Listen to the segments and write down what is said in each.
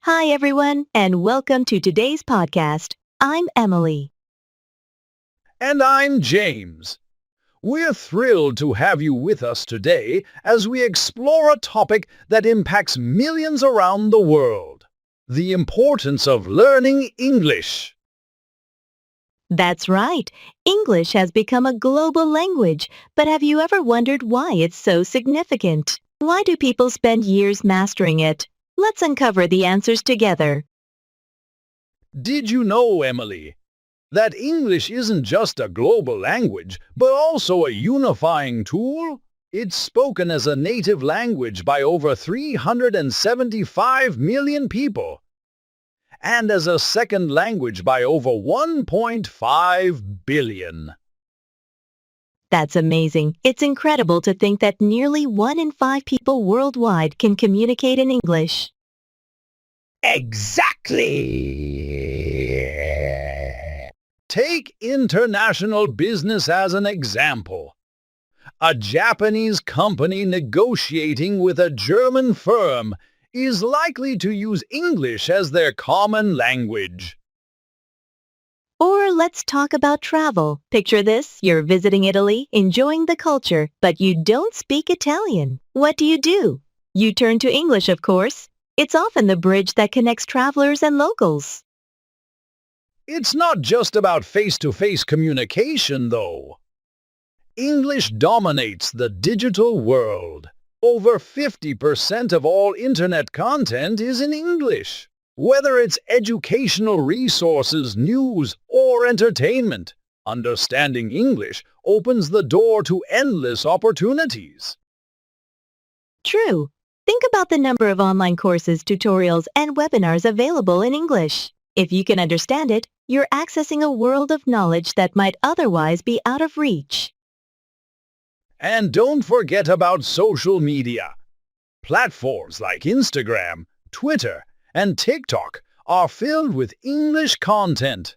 Hi, everyone, and welcome to today's podcast. I'm Emily. And I'm James. We're thrilled to have you with us today as we explore a topic that impacts millions around the world: the importance of learning English. That's right. English has become a global language, but have you ever wondered why it's so significant? Why do people spend years mastering it? Let's uncover the answers together. Did you know, Emily, that English isn't just a global language, but also a unifying tool? It's spoken as a native language by over 375 million people, and as a second language by over 1.5 billion. That's amazing. It's incredible to think that nearly 1 in 5 people worldwide can communicate in English. Exactly! Take international business as an example. A Japanese company negotiating with a German firm is likely to use English as their common language. Or let's talk about travel. Picture this, you're visiting Italy, enjoying the culture, but you don't speak Italian. What do? You turn to English, of course. It's often the bridge that connects travelers and locals. It's not just about face-to-face communication, though. English dominates the digital world. Over 50% of all internet content is in English. Whether it's educational resources, news, or entertainment, understanding English opens the door to endless opportunities. True. Think about the number of online courses, tutorials, and webinars available in English. If you can understand it, you're accessing a world of knowledge that might otherwise be out of reach. And don't forget about social media. Platforms like Instagram, Twitter, and TikTok are filled with English content,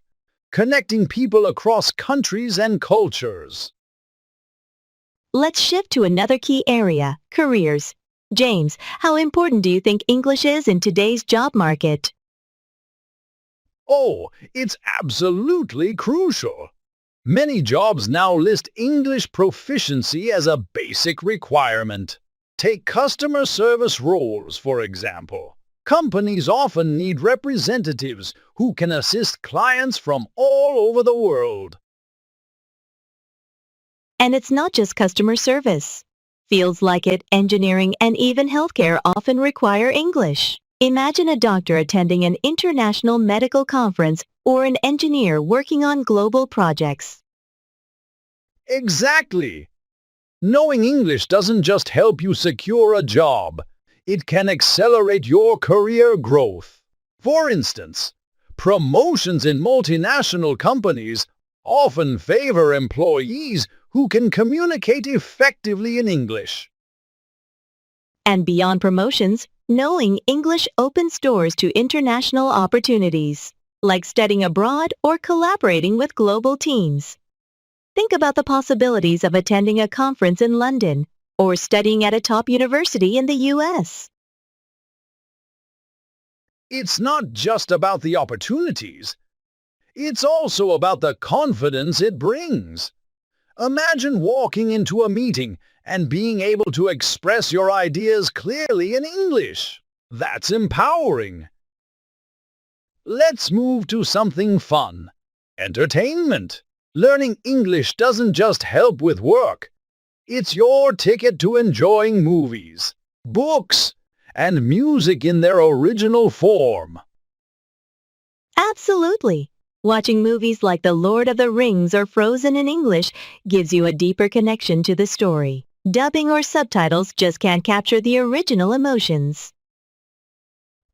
connecting people across countries and cultures. Let's shift to another key area, careers. James, how important do you think English is in today's job market? Oh, it's absolutely crucial. Many jobs now list English proficiency as a basic requirement. Take customer service roles, for example. Companies often need representatives who can assist clients from all over the world. And it's not just customer service. Fields like engineering, and even healthcare often require English. Imagine a doctor attending an international medical conference or an engineer working on global projects. Exactly. Knowing English doesn't just help you secure a job. It can accelerate your career growth. For instance, promotions in multinational companies often favor employees who can communicate effectively in English. And beyond promotions, knowing English opens doors to international opportunities, like studying abroad or collaborating with global teams. Think about the possibilities of attending a conference in London or studying at a top university in the U.S. It's not just about the opportunities. It's also about the confidence it brings. Imagine walking into a meeting and being able to express your ideas clearly in English. That's empowering. Let's move to something fun. Entertainment. Learning English doesn't just help with work. It's your ticket to enjoying movies, books, and music in their original form. Absolutely. Watching movies like The Lord of the Rings or Frozen in English gives you a deeper connection to the story. Dubbing or subtitles just can't capture the original emotions.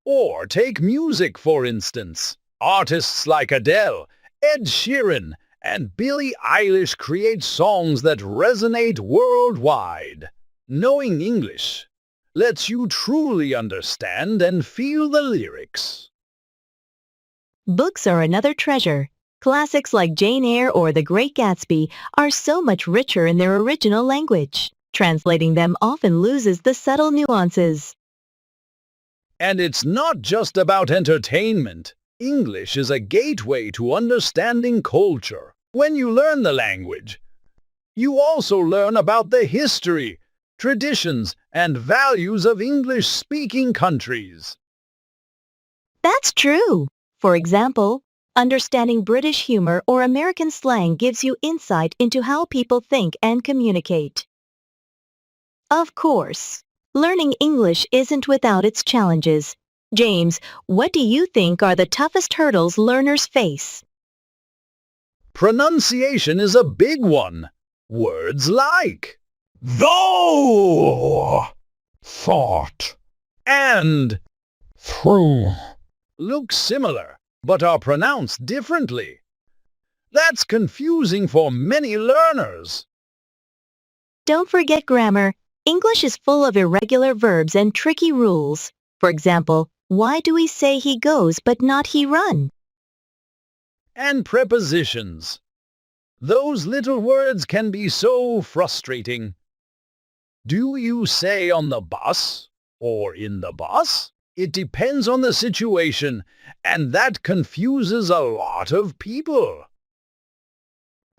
Or take music, for instance. Artists like Adele, Ed Sheeran, and Billie Eilish create songs that resonate worldwide. Knowing English lets you truly understand and feel the lyrics. Books are another treasure. Classics like Jane Eyre or The Great Gatsby are so much richer in their original language. Translating them often loses the subtle nuances. And it's not just about entertainment. English is a gateway to understanding culture. When you learn the language, you also learn about the history, traditions, and values of English-speaking countries. That's true. For example, understanding British humor or American slang gives you insight into how people think and communicate. Of course, learning English isn't without its challenges. James, what do you think are the toughest hurdles learners face? Pronunciation is a big one. Words like though, thought, and through look similar, but are pronounced differently. That's confusing for many learners. Don't forget grammar. English is full of irregular verbs and tricky rules. For example, why do we say he goes but not he run? And prepositions. Those little words can be so frustrating. Do you say on the bus or in the bus? It depends on the situation, and that confuses a lot of people.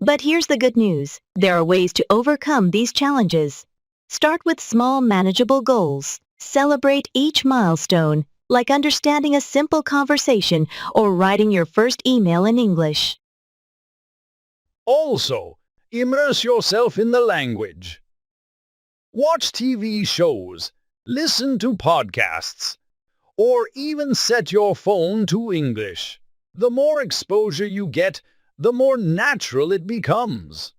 But here's the good news. There are ways to overcome these challenges. Start with small, manageable goals. Celebrate each milestone, like understanding a simple conversation or writing your first email in English. Also, immerse yourself in the language. Watch TV shows, listen to podcasts, or even set your phone to English. The more exposure you get, the more natural it becomes.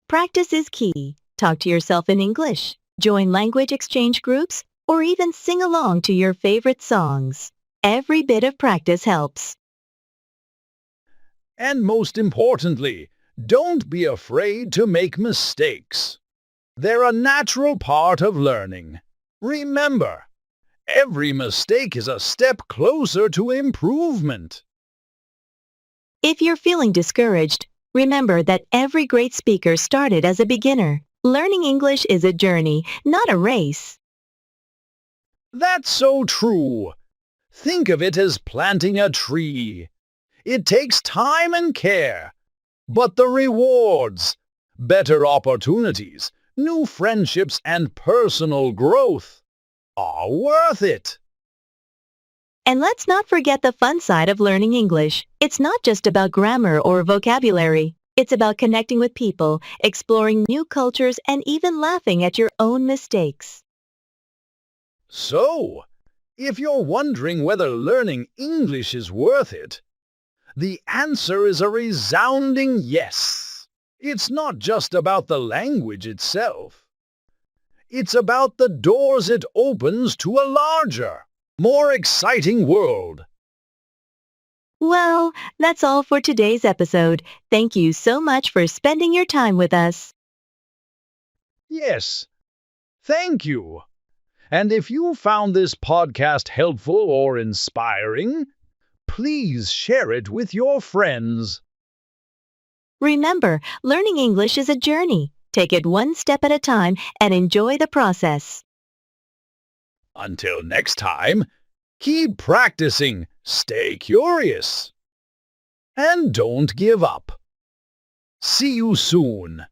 Practice is key. Talk to yourself in English, join language exchange groups, or even sing along to your favorite songs. Every bit of practice helps. And most importantly, don't be afraid to make mistakes. They're a natural part of learning. Remember, every mistake is a step closer to improvement. If you're feeling discouraged, remember that every great speaker started as a beginner. Learning English is a journey, not a race. That's so true. Think of it as planting a tree. It takes time and care, but the rewards, better opportunities, new friendships, and personal growth are worth it. And let's not forget the fun side of learning English. It's not just about grammar or vocabulary. It's about connecting with people, exploring new cultures, and even laughing at your own mistakes. So, if you're wondering whether learning English is worth it, the answer is a resounding yes. It's not just about the language itself. It's about the doors it opens to a larger, more exciting world. Well, that's all for today's episode. Thank you so much for spending your time with us. Yes, thank you. And if you found this podcast helpful or inspiring, please share it with your friends. Remember, learning English is a journey. Take it one step at a time and enjoy the process. Until next time, keep practicing, stay curious, and don't give up. See you soon.